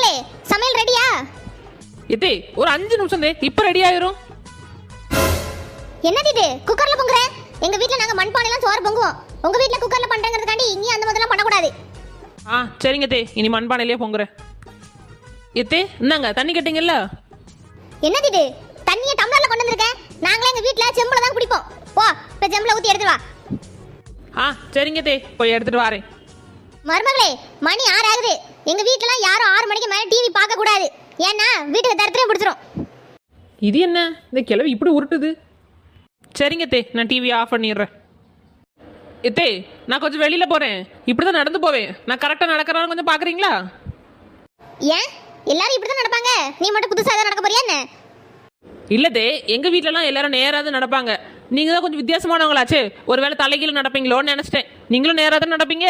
மருமகளே சமையல் ரெடியா? எத்தே ஒரு 5 நிமிஷம் இப்ப ரெடி ஆயிரும். என்னது இது குக்கர்ல பொங்குற? எங்க வீட்ல நாங்க மண்பானைலாம் சோறு பொங்குவோம். உங்க வீட்ல குக்கர்ல பண்றங்கிறதுக்காண்டி இங்க அந்த மாதிரிலாம் பண்ணக்கூடாது. சரிங்க தே, இனி மண்பானையிலேயே பொங்குறேன். எத்தே இந்தாங்க தண்ணி கேட்டீங்கல்ல. என்னது இது தண்ணியை டம்ளர்ல கொண்டு வந்திருக்க? நாங்களே எங்க வீட்ல செம்புல தான் குடிப்போம். போ இப்ப செம்புல ஊத்தி எடுத்து வா. சரிங்க தே, போய் எடுத்துட்டு வரேன். மருமகளே மணி 6 ஆகுது. எங்க வீட்லலாம் யாரும் 6 மணிக்கு மேல டிவி பார்க்க கூடாது. ஏன்னா வீட்டுக்கு தரத்திலே பிடிச்சிரும். இது என்ன இந்த கிழவி இப்படி உருட்டுது? சரிங்க தே, நான் டிவி ஆஃப் பண்ணிடுறேன். எத்தே நான் கொஞ்சம் வெளியில போறேன், இப்படிதான் நடந்து போவேன். நான் கரெக்டா நடக்கிறேன்னு கொஞ்சம் பாக்குறீங்களா? ஏன் எல்லாரும் இப்படிதான் நடப்பாங்க, நீ மட்டும் புதுசா ஏதாவது நடக்க போறியா என்ன? இல்லதே, எங்க வீட்லலாம் எல்லாரும் நேராதான் நடப்பாங்க. நீங்க தான் கொஞ்சம் வித்தியாசமானவங்களாச்சே, ஒருவேளை தலைகீழ நடப்பீங்களோன்னு நினைச்சிட்டேன். நீங்களும் நேரா தான் நடப்பீங்க.